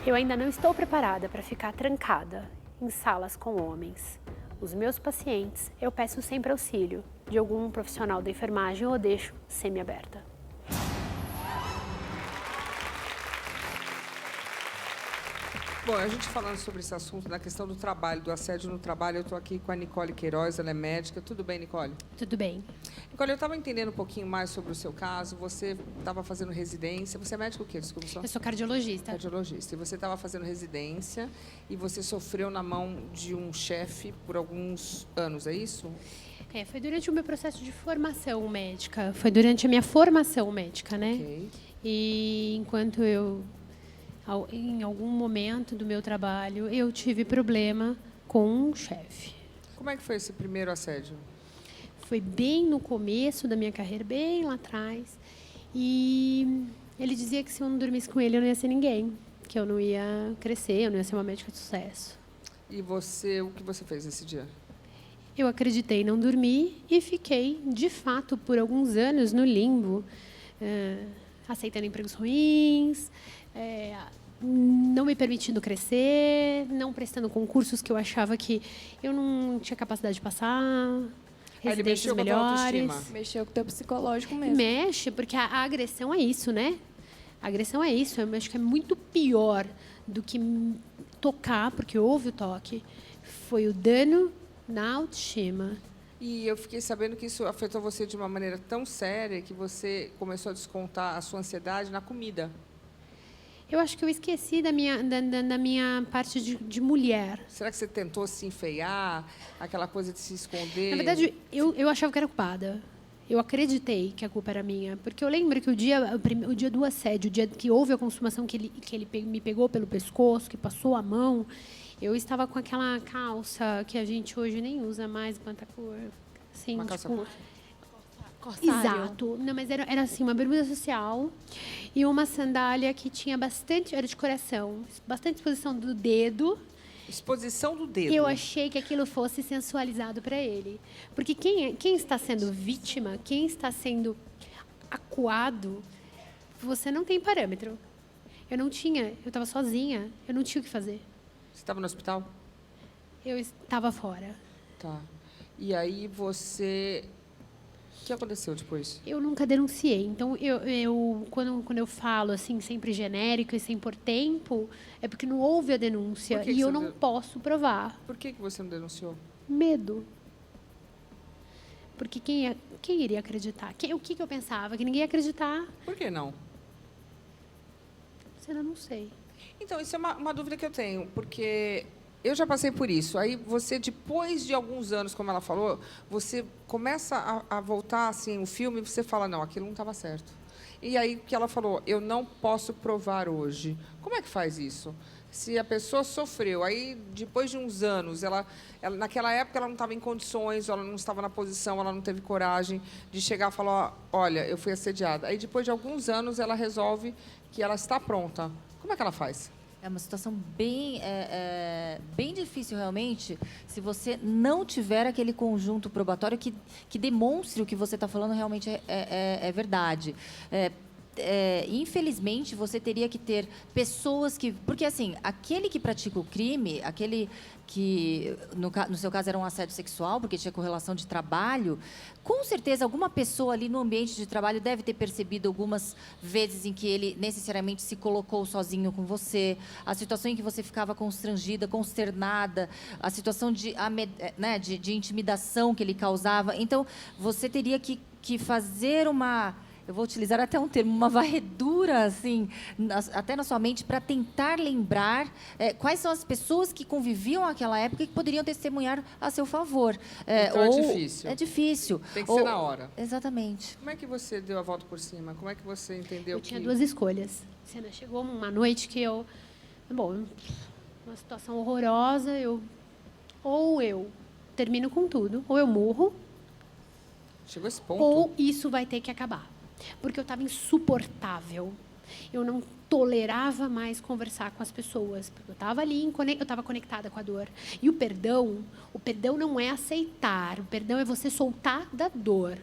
Eu ainda não estou preparada para ficar trancada em salas com homens. Os meus pacientes, eu peço sempre auxílio de algum profissional da enfermagem ou deixo semi-aberta. Bom, a gente falando sobre esse assunto, na questão do trabalho, do assédio no trabalho, eu estou aqui com a Nicole Queiroz, ela é médica. Tudo bem, Nicole? Tudo bem. Nicole, eu estava entendendo um pouquinho mais sobre o seu caso. Você estava fazendo residência. Você é médico o quê? Desculpa só. Eu sou cardiologista. Cardiologista. E você estava fazendo residência e você sofreu na mão de um chefe por alguns anos, é isso? Foi durante o meu processo de formação médica. Foi durante a minha formação médica, né? Ok. E enquanto em algum momento do meu trabalho, eu tive problema com um chefe. Como é que foi esse primeiro assédio? Foi bem no começo da minha carreira, bem lá atrás. E ele dizia que se eu não dormisse com ele, eu não ia ser ninguém. Que eu não ia crescer, eu não ia ser uma médica de sucesso. E você, o que você fez nesse dia? Eu acreditei, não dormi e fiquei, de fato, por alguns anos no limbo, aceitando empregos ruins, não me permitindo crescer, não prestando concursos que eu achava que eu não tinha capacidade de passar, residências melhores. Mexeu com o teu psicológico mesmo. Mexe, porque a agressão é isso, né? A agressão é isso. Eu acho que é muito pior do que tocar, porque houve o toque. Foi o dano na autoestima. E eu fiquei sabendo que isso afetou você de uma maneira tão séria que você começou a descontar a sua ansiedade na comida. Eu acho que eu esqueci da minha parte de mulher. Será que você tentou se enfeiar, aquela coisa de se esconder? Na verdade, eu achava que era culpada. Eu acreditei que a culpa era minha. Porque eu lembro que o dia do assédio, o dia que houve a consumação, que ele me pegou pelo pescoço, que passou a mão, eu estava com aquela calça que a gente hoje nem usa mais, quanta cor. Assim, uma calça curta? Exato. Não, mas era assim, uma bermuda social e uma sandália que tinha bastante, era de coração, bastante exposição do dedo. Exposição do dedo. Eu achei que aquilo fosse sensualizado para ele. Porque quem está sendo vítima, quem está sendo acuado, você não tem parâmetro. Eu estava sozinha, eu não tinha o que fazer. Você estava no hospital? Eu estava fora. Tá. E aí você... O que aconteceu depois? Eu nunca denunciei. Então, quando eu falo assim, sempre genérico e sem por tempo, é porque não houve a denúncia e eu não posso provar. Por que você não denunciou? Medo. Porque quem iria acreditar? O que eu pensava? Que ninguém ia acreditar. Por que não? Eu não sei. Então, isso é uma dúvida que eu tenho, porque eu já passei por isso. Aí você, depois de alguns anos, como ela falou, você começa a voltar assim, o filme e você fala, não, aquilo não estava certo. E aí que ela falou, eu não posso provar hoje. Como é que faz isso? Se a pessoa sofreu, aí depois de uns anos, ela naquela época ela não estava em condições, ela não estava na posição, ela não teve coragem de chegar e falar, olha, eu fui assediada. Aí depois de alguns anos ela resolve que ela está pronta. Como é que ela faz? É uma situação bem difícil, realmente, se você não tiver aquele conjunto probatório que demonstre o que você está falando realmente é verdade. Infelizmente, você teria que ter pessoas que... Porque, assim, aquele que pratica o crime, aquele que, no seu caso, era um assédio sexual, porque tinha correlação de trabalho, com certeza, alguma pessoa ali no ambiente de trabalho deve ter percebido algumas vezes em que ele necessariamente se colocou sozinho com você, a situação em que você ficava constrangida, consternada, a situação de intimidação que ele causava. Então, você teria que fazer uma... Eu vou utilizar até um termo, uma varredura, assim, até na sua mente, para tentar lembrar quais são as pessoas que conviviam naquela época e que poderiam testemunhar a seu favor. Então é difícil. É difícil. Tem que ser na hora. Exatamente. Como é que você deu a volta por cima? Como é que você entendeu tinha duas escolhas. Chegou uma noite que uma situação horrorosa, ou eu termino com tudo, ou eu morro, Chegou a esse ponto. ou isso vai ter que acabar. Porque eu estava insuportável. Eu não tolerava mais conversar com as pessoas. Porque eu estava ali, eu estava conectada com a dor. E o perdão não é aceitar. O perdão é você soltar da dor.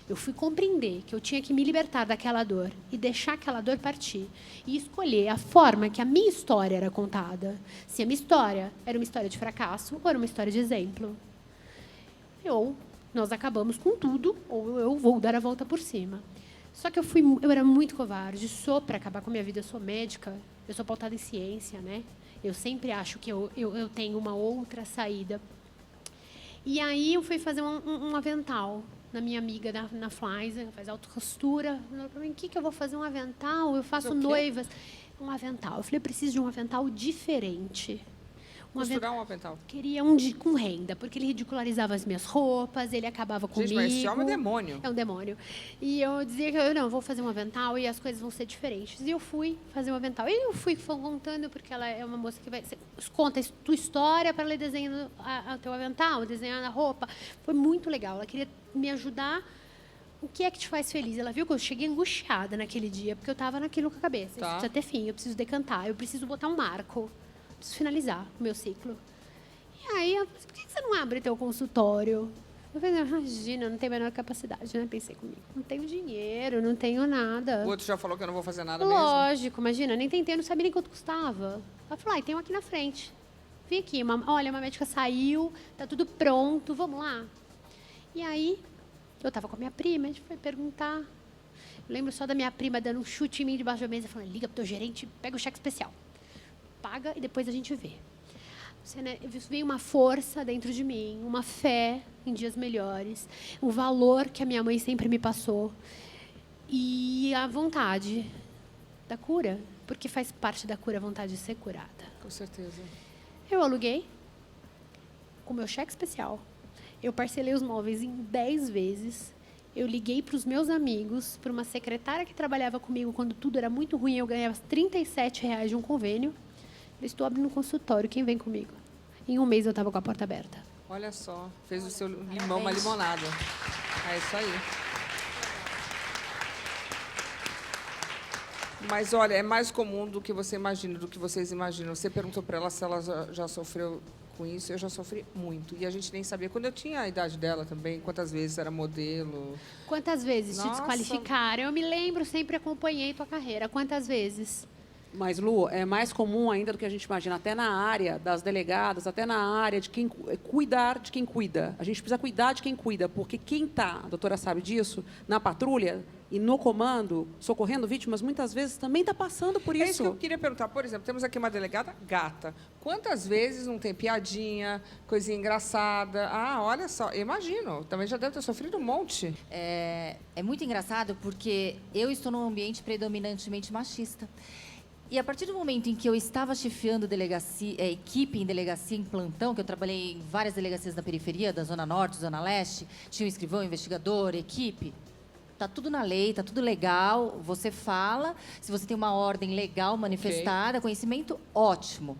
Eu fui compreender que eu tinha que me libertar daquela dor e deixar aquela dor partir. E escolher a forma que a minha história era contada. Se a minha história era uma história de fracasso ou era uma história de exemplo. Ou nós acabamos com tudo, ou eu vou dar a volta por cima. Só que eu era muito covarde. Para acabar com a minha vida, eu sou médica, eu sou pautada em ciência, né? Eu sempre acho que eu tenho uma outra saída. E aí eu fui fazer um avental na minha amiga na Flies, faz autocostura. Para mim, o que eu vou fazer um avental? Eu faço noivas. Um avental. Eu falei, eu preciso de um avental diferente. Costurar um avental. Queria com renda, porque ele ridicularizava as minhas roupas, ele acabava comigo. Gente, mas esse homem é um demônio. É um demônio. E eu dizia que eu vou fazer um avental e as coisas vão ser diferentes. E eu fui fazer um avental. E eu fui contando, porque ela é uma moça que conta a tua história para ela ir desenhando o teu avental, desenhando a roupa. Foi muito legal. Ela queria me ajudar. O que é que te faz feliz? Ela viu que eu cheguei angustiada naquele dia, porque eu estava naquilo com a cabeça. Isso precisa ter fim, eu preciso decantar, eu preciso botar um marco. Preciso finalizar o meu ciclo. E aí, ela falou, por que você não abre teu consultório? Eu falei, imagina, não tenho a menor capacidade, né? Pensei comigo. Não tenho dinheiro, não tenho nada. O outro já falou que eu não vou fazer nada Lógico, imagina, nem tentei, não sabia nem quanto custava. Ela falou, tem um aqui na frente. Vem aqui, olha, uma médica saiu, tá tudo pronto, vamos lá. E aí, eu estava com a minha prima, a gente foi perguntar. Eu lembro só da minha prima dando um chute em mim debaixo da mesa, falando, liga pro teu gerente, pega o cheque especial. Paga e depois a gente vê. Veio uma força dentro de mim, uma fé em dias melhores, o valor que a minha mãe sempre me passou e a vontade da cura, porque faz parte da cura a vontade de ser curada. Com certeza. Eu aluguei com meu cheque especial. Eu parcelei os móveis em 10 vezes. Eu liguei para os meus amigos, para uma secretária que trabalhava comigo quando tudo era muito ruim, eu ganhava R$37 de um convênio. Eu estou abrindo um consultório, quem vem comigo? Em um mês eu estava com a porta aberta. Olha só, fez o seu limão uma limonada. É isso aí. Mas, olha, é mais comum do que você imagina, do que vocês imaginam. Você perguntou para ela se ela já sofreu com isso. Eu já sofri muito. E a gente nem sabia. Quando eu tinha a idade dela também, quantas vezes era modelo. Quantas vezes Nossa. te desqualificaram? Eu me lembro, sempre acompanhei tua carreira. Quantas vezes? Mas, Lu, é mais comum ainda do que a gente imagina, até na área das delegadas, até na área de quem cuidar de quem cuida. A gente precisa cuidar de quem cuida, porque quem está, a doutora sabe disso, na patrulha e no comando, socorrendo vítimas, muitas vezes também está passando por isso. É isso que eu queria perguntar. Por exemplo, temos aqui uma delegada gata. Quantas vezes não tem piadinha, coisinha engraçada? Ah, olha só, eu imagino. Também já deve ter sofrido um monte. É muito engraçado porque eu estou num ambiente predominantemente machista. E a partir do momento em que eu estava chefiando equipe em delegacia em plantão, que eu trabalhei em várias delegacias da periferia, da Zona Norte, Zona Leste, tinha um escrivão, investigador, equipe, tá tudo na lei, tá tudo legal, você fala, se você tem uma ordem legal manifestada, conhecimento, ótimo.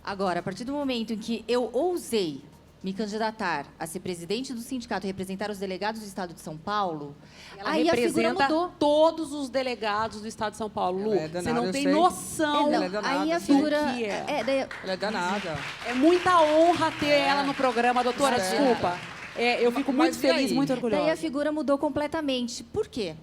Agora, a partir do momento em que eu ousei me candidatar a ser presidente do sindicato e representar os delegados do Estado de São Paulo, ela aí representa a figura mudou. todos os delegados do Estado de São Paulo. Lu, você não tem noção. Ela é danada, aí a figura... Ela é danada. É muita honra ter ela no programa, doutora, desculpa. Eu fico muito feliz, muito orgulhosa. Daí a figura mudou completamente. Por quê?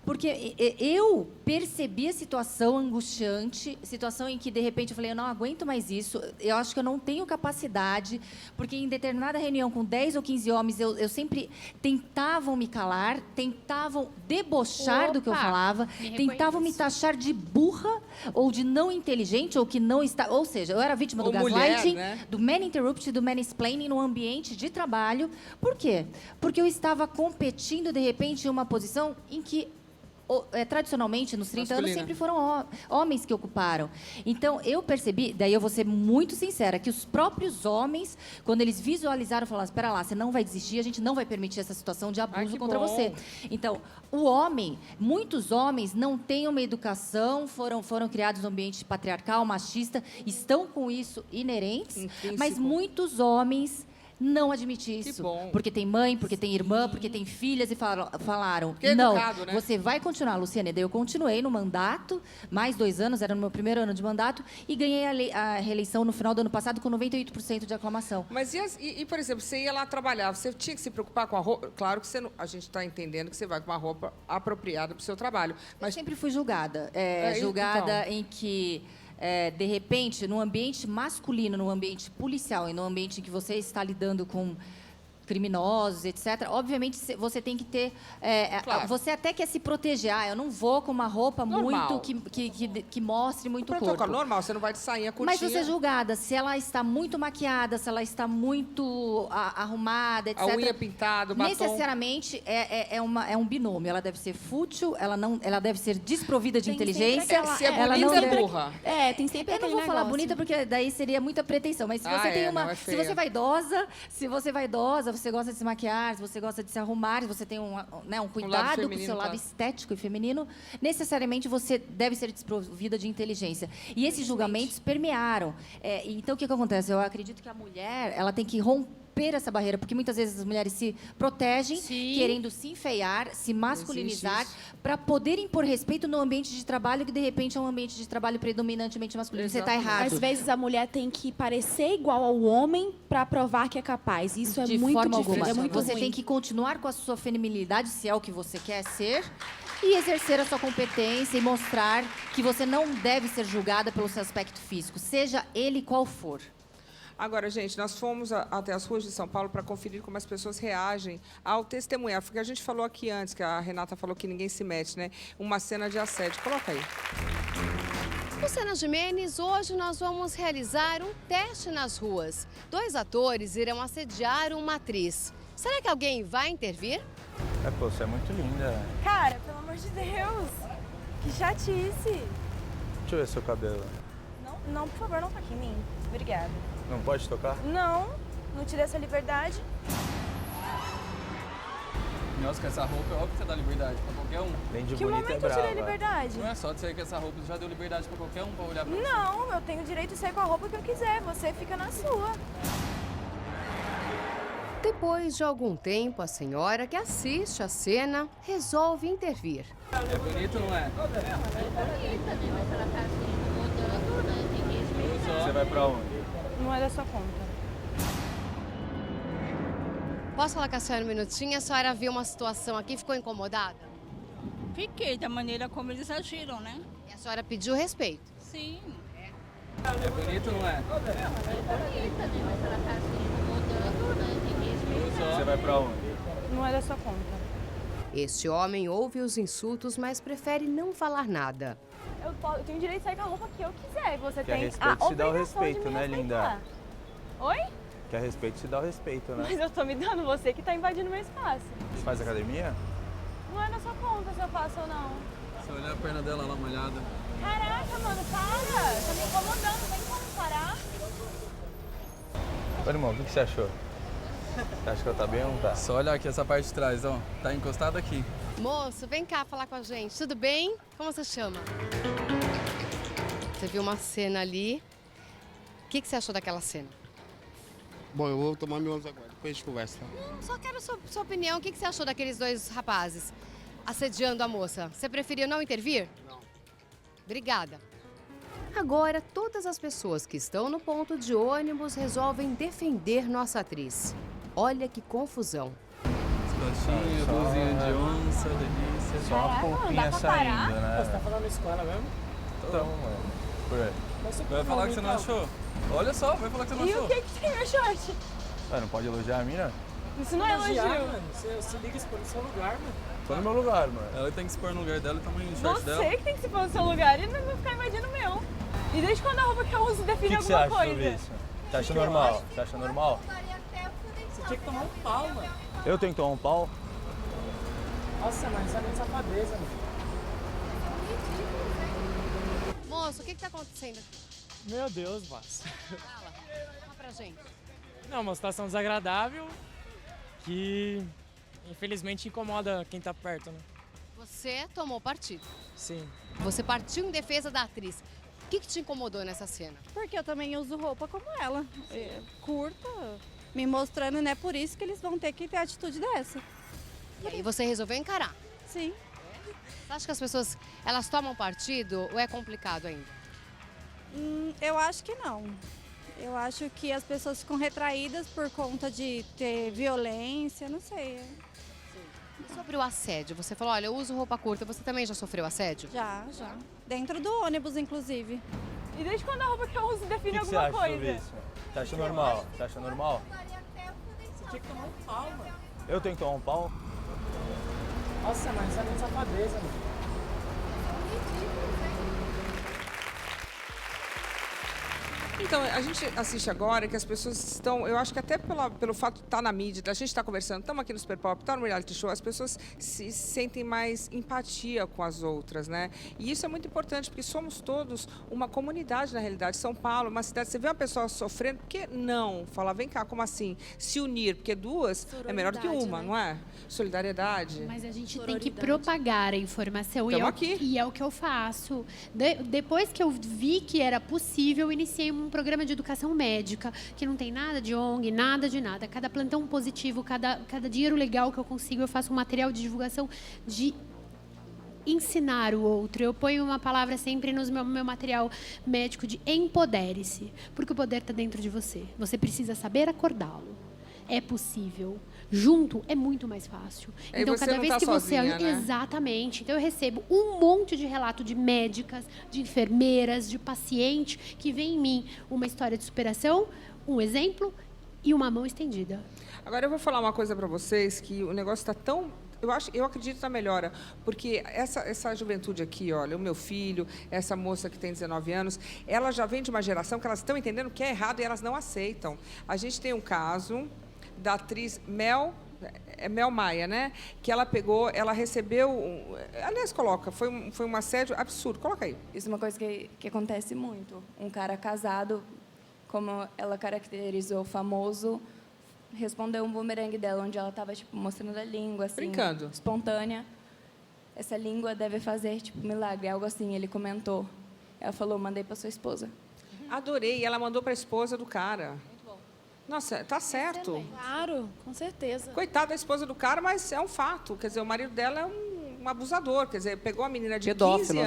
Porque eu percebi a situação angustiante, situação em que, de repente, eu falei, eu não aguento mais isso, eu acho que eu não tenho capacidade, porque em determinada reunião com 10 ou 15 homens, eu sempre tentavam me calar, tentavam debochar do que eu falava, tentavam me taxar de burra, ou de não inteligente, ou que não está... Ou seja, eu era vítima do gaslighting, do man interrupt, do mansplaining no ambiente de trabalho. Por quê? Porque eu estava competindo, de repente, em uma posição em que tradicionalmente, nos 30 anos, sempre foram homens que ocuparam. Então, eu percebi, daí eu vou ser muito sincera, que os próprios homens, quando eles visualizaram, falaram, espera lá, você não vai desistir, a gente não vai permitir essa situação de abuso contra você. Então, o homem, muitos homens não têm uma educação, foram criados num ambiente patriarcal, machista, estão com isso inerentes, mas muitos homens não admite isso. bom. Porque tem mãe, porque tem irmã, porque tem filhas e falaram, Porque é não, educado, né? você vai continuar, Luciana. E daí eu continuei no mandato, mais 2 anos, era no meu primeiro ano de mandato, e ganhei a reeleição no final do ano passado com 98% de aclamação. Mas por exemplo, você ia lá trabalhar, você tinha que se preocupar com a roupa? Claro que você não, a gente está entendendo que você vai com uma roupa apropriada para o seu trabalho. Mas Eu sempre fui julgada. Então. Em que, de repente, no ambiente masculino, no ambiente policial e no ambiente em que você está lidando com criminosos, etc., obviamente você tem que ter... Claro. Você até quer se proteger. Eu não vou com uma roupa Normal. muito que mostre muito o corpo. protocolo normal, você não vai de sainha curtinha. Mas você é julgada. Se ela está muito maquiada, se ela está muito arrumada, etc. A unha pintada, o batom. Necessariamente é um binômio. Ela deve ser fútil, ela deve ser desprovida de inteligência. Se é ela bonita, não é deve- burra. Tem sempre Eu não aquele vou falar negócio. bonita porque daí seria muita pretensão, mas se você Ah, tem é, uma, não, é se feia. você é vaidosa, você gosta de se maquiar, se você gosta de se arrumar, se você tem um cuidado com o feminino, seu lado claro. estético e feminino, necessariamente você deve ser desprovida de inteligência. E esses julgamentos permearam. Então o que acontece? Eu acredito que a mulher, ela tem que romper essa barreira, porque muitas vezes as mulheres se protegem, querendo se enfeiar, se masculinizar, para poder impor respeito no ambiente de trabalho, que de repente é um ambiente de trabalho predominantemente masculino. Você está errado. Às vezes a mulher tem que parecer igual ao homem para provar que é capaz. Isso é De muito forma difícil. alguma. É muito Você ruim. tem que continuar com a sua feminilidade, se é o que você quer ser, e exercer a sua competência e mostrar que você não deve ser julgada pelo seu aspecto físico, seja ele qual for. Agora, gente, nós fomos até as ruas de São Paulo para conferir como as pessoas reagem ao testemunhar. Porque a gente falou aqui antes, que a Renata falou que ninguém se mete, né? Uma cena de assédio. Coloca aí. No Cena Gimenez, hoje nós vamos realizar um teste nas ruas. 2 atores irão assediar uma atriz. Será que alguém vai intervir? Pô, você é muito linda. Cara, pelo amor de Deus. Que chatice. Deixa eu ver seu cabelo. Não, por favor, não toque em mim. Obrigada. Não pode tocar? Não tirei essa liberdade. Nossa, com essa roupa é óbvio que você dá liberdade pra qualquer um. Nem de Que bonita momento é eu tirei brava. liberdade? Não é só de sair com essa roupa, você já deu liberdade pra qualquer um pra olhar pra você. Não, eu tenho o direito de sair com a roupa que eu quiser. Você fica na sua. Depois de algum tempo, a senhora que assiste a cena resolve intervir. É bonito, não é? Você vai pra onde? Não é da sua conta. Posso falar com a senhora um minutinho? A senhora viu uma situação aqui e ficou incomodada? Fiquei da maneira como eles agiram, né? E a senhora pediu respeito? Sim. É bonito, não é? Você vai pra onde? Não é da sua conta. Este homem ouve os insultos, mas prefere não falar nada. Eu tenho o direito de sair com a roupa que eu quiser. Você Quer tem respeito, a se dá o obrigação de respeito, me né, respeitar. linda? Oi? Quer respeito, se dá o respeito, né? Mas eu tô me dando, você que tá invadindo meu espaço. Você faz academia? Não é na sua conta se eu faço ou não. Você olhar a perna dela lá molhada. Caraca, mano, para! Tá me incomodando, tem como parar? Ô, irmão, o que você achou? Você acha que eu tá bem ou não tá? Só olhar aqui essa parte de trás, ó. Tá encostado aqui. Moço, vem cá falar com a gente. Tudo bem? Como você chama? Você viu uma cena ali. O que você achou daquela cena? Bom, eu vou tomar meu ônibus agora, depois a gente conversa. Só quero sua opinião. O que você achou daqueles 2 rapazes assediando a moça? Você preferiu não intervir? Não. Obrigada. Agora, todas as pessoas que estão no ponto de ônibus resolvem defender nossa atriz. Olha que confusão. Costinha, blusinha de onça, delícia. Só uma polpinha saindo, né? Você tá falando isso com ela mesmo? Então, mano. Por aí. Vai falar que você não achou? Olha só, vai falar que você não E achou. o que tem meu short? Não pode elogiar a mina? Isso não é Elogiar, elogio. mano. Você liga isso no seu lugar, mano. Tô no meu lugar, mano. Ela tem que se pôr no lugar dela e tamanho do short dela. Você que tem que se pôr no seu lugar e não ficar invadindo o meu. E desde quando a roupa que eu uso O define que você alguma acha coisa? sobre isso? Você acha normal? Você acha normal? Você tinha que tomar um pau, mano. Eu tenho que tomar um pau? Nossa, mas isso é minha safadeza, mano. Moço, o que tá acontecendo aqui? Meu Deus, Vaz. Fala pra gente. Não, uma situação desagradável que infelizmente incomoda quem tá perto, né? Você tomou partido. Sim. Você partiu em defesa da atriz. O que te incomodou nessa cena? Porque eu também uso roupa como ela. Curta, me mostrando, né? Por isso que eles vão ter que ter atitude dessa. E aí você resolveu encarar? Sim. Você acha que as pessoas, elas tomam partido ou é complicado ainda? Eu acho que não. Eu acho que as pessoas ficam retraídas por conta de ter violência, não sei. E sobre o assédio, você falou, olha, eu uso roupa curta, você também já sofreu assédio? Já. Dentro do ônibus, inclusive. E desde quando a roupa que eu uso define O que você alguma acha coisa? sobre isso? Você acha normal? Você acha normal? Você tinha que tomar um pau, mano. Eu tenho que tomar um pau? Nossa, mano, isso é muito safadeza, mano. Então, a gente assiste agora que as pessoas estão, eu acho que até pelo fato de estar na mídia, da gente estar conversando, estamos aqui no Super Pop, está no reality show, as pessoas se sentem mais empatia com as outras, né? E isso é muito importante, porque somos todos uma comunidade, na realidade. São Paulo, uma cidade, você vê uma pessoa sofrendo, por que não? Falar, vem cá, como assim? Se unir, porque duas é melhor do que uma, né? não é? Solidariedade. Mas a gente tem que propagar a informação Tamo e aqui. E é o que eu faço. Depois que eu vi que era possível, eu iniciei um programa de educação médica, que não tem nada de ONG, nada de nada. Cada plantão positivo, cada dinheiro legal que eu consigo, eu faço um material de divulgação de ensinar o outro. Eu ponho uma palavra sempre no meu material médico de empodere-se, porque o poder está dentro de você. Você precisa saber acordá-lo. É possível. Junto é muito mais fácil. Aí Então, você cada não vez tá que você... sozinha, né? Exatamente. Então, eu recebo um monte de relato de médicas, de enfermeiras, de paciente que vem em mim uma história de superação, um exemplo e uma mão estendida. Agora eu vou falar uma coisa para vocês, que o negócio está tão... Eu acredito na melhora, porque essa juventude aqui, olha, o meu filho, essa moça que tem 19 anos, ela já vem de uma geração que elas estão entendendo que é errado e elas não aceitam. A gente tem um caso da atriz Mel Maia, né? Que ela pegou, ela recebeu... aliás, coloca, foi um assédio absurdo. Coloca aí. Isso é uma coisa que acontece muito. Um cara casado, como ela caracterizou, famoso, respondeu um bumerangue dela, onde ela estava tipo, mostrando a língua, assim, brincando, espontânea. Essa língua deve fazer tipo milagre, algo assim, ele comentou. Ela falou, mandei para sua esposa. Adorei. Ela mandou para a esposa do cara. Nossa, tá certo. Claro, com certeza. Coitada da esposa do cara, mas é um fato. Quer dizer, o marido dela é um abusador. Quer dizer, pegou uma menina de Pedófilo,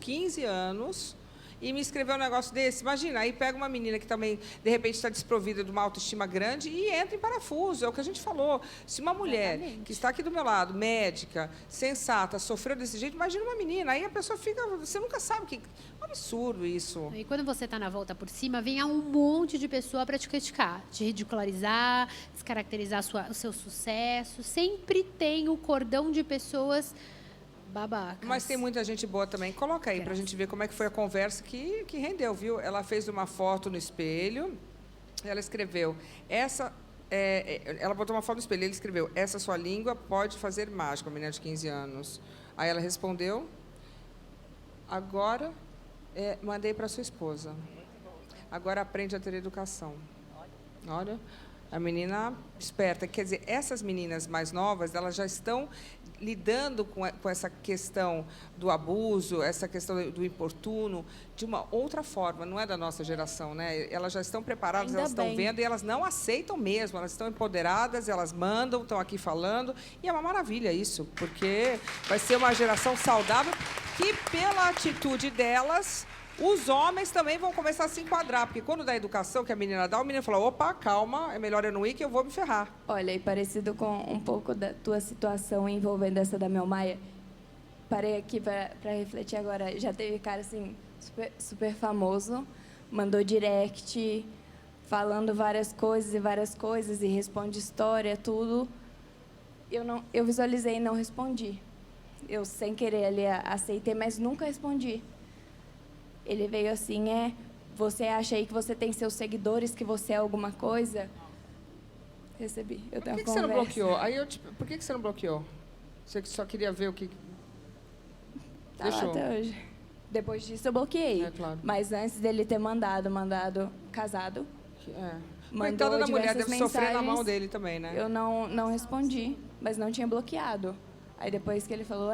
15 anos, e me escreveu um negócio desse. Imagina, aí pega uma menina que também, de repente, está desprovida de uma autoestima grande e entra em parafuso. É o que a gente falou. Se uma mulher que está aqui do meu lado, médica, sensata, sofreu desse jeito, imagina uma menina. Aí a pessoa fica... Você nunca sabe que... É um absurdo isso. E quando você está na volta por cima, vem um monte de pessoa para te criticar, te ridicularizar, descaracterizar o seu sucesso. Sempre tem o cordão de pessoas babacas. Mas tem muita gente boa também. Coloca aí para a gente ver como é que foi a conversa que rendeu, viu? Ela fez uma foto no espelho, ela escreveu, ela botou uma foto no espelho, ele escreveu, essa sua língua pode fazer mágica, uma menina de 15 anos. Aí ela respondeu, agora mandei para sua esposa. Agora aprende a ter educação. Olha, a menina esperta. Quer dizer, essas meninas mais novas, elas já estão lidando com essa questão do abuso, essa questão do importuno, de uma outra forma, não é da nossa geração, né? Elas já estão preparadas, Ainda elas estão bem. vendo e elas não aceitam mesmo, elas estão empoderadas, elas mandam, estão aqui falando, e é uma maravilha isso, porque vai ser uma geração saudável que, pela atitude delas, os homens também vão começar a se enquadrar, porque quando dá educação, que a menina dá, o menino fala, opa, calma, é melhor eu não ir que eu vou me ferrar. Olha, e parecido com um pouco da tua situação envolvendo essa da Mel Maia, parei aqui para refletir agora. Já teve cara assim, super famoso, mandou direct, falando várias coisas e responde história, tudo. Eu visualizei e não respondi. Eu, sem querer, ali aceitei, mas nunca respondi. Ele veio assim, você acha aí que você tem seus seguidores, que você é alguma coisa? Recebi, eu tenho Por que você não bloqueou? Por que você não bloqueou? Você só queria ver o que... Tá lá até hoje. Depois disso eu bloqueei. Claro. Mas antes dele ter mandado casado. Coitada da mulher, deve sofrer na mão dele também, né? Eu não respondi, mas não tinha bloqueado. Aí depois que ele falou,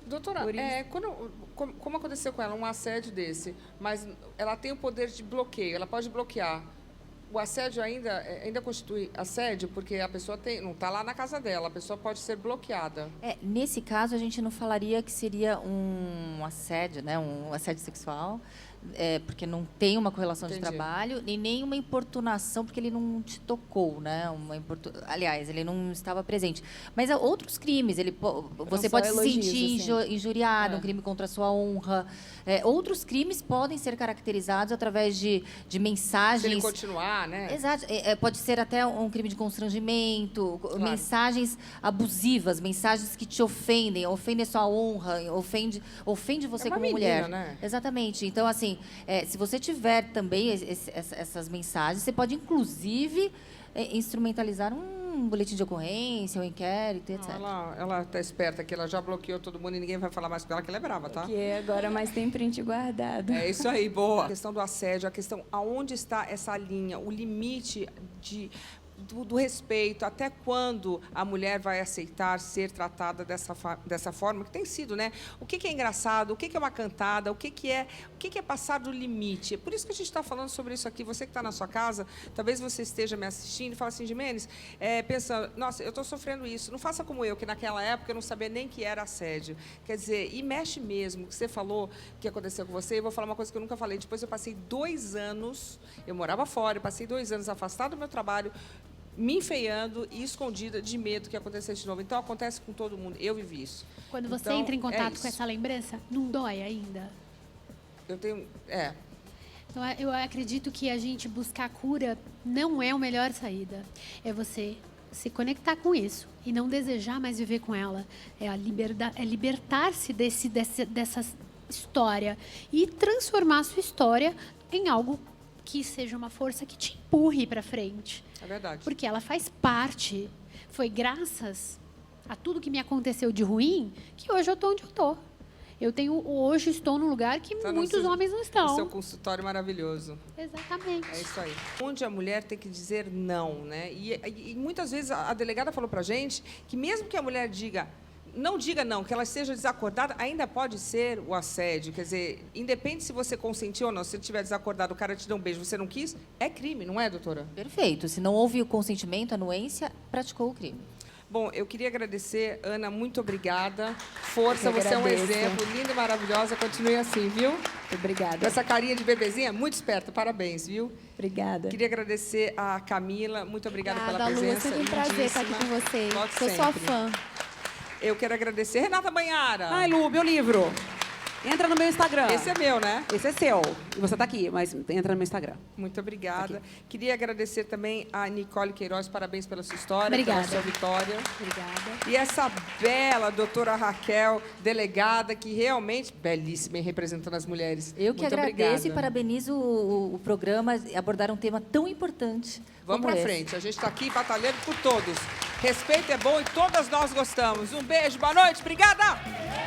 Doutora, como aconteceu com ela, um assédio desse, mas ela tem o poder de bloqueio, ela pode bloquear. O assédio ainda constitui assédio, porque a pessoa não está lá na casa dela, a pessoa pode ser bloqueada. Nesse caso, a gente não falaria que seria um assédio, né? Um assédio sexual, porque não tem uma correlação de trabalho, e nem uma importunação, porque ele não te tocou, né? Aliás, ele não estava presente. Mas há outros crimes. Você pode se sentir injuriado, um crime contra a sua honra. Outros crimes podem ser caracterizados através de mensagens. Se ele continuar, né? Exato. Pode ser até um crime de constrangimento, mensagens abusivas, mensagens que te ofendem, ofendem a sua honra, ofende você como mulher. Né? Exatamente. Então, assim, se você tiver também essas mensagens, você pode, inclusive, instrumentalizar um boletim de ocorrência, um inquérito, etc. Ela está esperta, que ela já bloqueou todo mundo e ninguém vai falar mais com ela, que ela é brava, tá? Porque agora mais tem print guardado. É isso aí, boa. A questão do assédio, a questão aonde está essa linha, o limite do respeito, até quando a mulher vai aceitar ser tratada dessa forma, que tem sido, né? O que é engraçado, o que é uma cantada, o que é passar do limite. É por isso que a gente está falando sobre isso aqui. Você que está na sua casa, talvez você esteja me assistindo e fala assim, Gimenez, pensando, nossa, eu estou sofrendo isso. Não faça como eu, que naquela época eu não sabia nem que era assédio. Quer dizer, e mexe mesmo, que você falou que aconteceu com você, eu vou falar uma coisa que eu nunca falei. Depois eu passei 2 anos, eu morava fora, eu passei 2 anos afastado do meu trabalho, me enfeiando e escondida de medo que acontecesse de novo. Então, acontece com todo mundo. Eu vivi isso. Quando você entra em contato com essa lembrança, não dói ainda? Eu tenho... Então, eu acredito que a gente buscar cura não é a melhor saída. É você se conectar com isso e não desejar mais viver com ela. É libertar-se dessa história e transformar a sua história em algo que seja uma força que te empurre para frente. É verdade. Porque ela faz parte. Foi graças a tudo que me aconteceu de ruim que hoje eu estou onde eu estou. Hoje estou num lugar que muitos homens não estão. O seu consultório maravilhoso. Exatamente. É isso aí. Onde a mulher tem que dizer não, né? E muitas vezes a delegada falou pra gente que mesmo que a mulher não diga não, que ela esteja desacordada, ainda pode ser o assédio. Quer dizer, independe se você consentiu ou não, se ele estiver desacordado, o cara te deu um beijo, você não quis, é crime, não é, doutora? Perfeito. Se não houve o consentimento, a anuência, praticou o crime. Bom, eu queria agradecer, Ana, muito obrigada. Força, você é um exemplo, linda e maravilhosa, continue assim, viu? Muito obrigada. Com essa carinha de bebezinha, muito esperta, parabéns, viu? Obrigada. Queria agradecer a Camila, muito obrigada pela presença. Lu, é um prazer estar aqui com você. Sou sua fã. Eu quero agradecer Renata Banhara. Ai, Lu, meu livro. Entra no meu Instagram. Esse é meu, né? Esse é seu. E você está aqui, mas entra no meu Instagram. Muito obrigada. Queria agradecer também a Nicole Queiroz. Parabéns pela sua história, obrigada. pela sua vitória. Obrigada. E essa bela doutora Raquel, delegada, que realmente belíssima em representando as mulheres. Eu que muito agradeço obrigada. E parabenizo o programa abordar um tema tão importante. Vamos para frente. A gente está aqui batalhando por todos. Respeito é bom e todas nós gostamos. Um beijo, boa noite. Obrigada!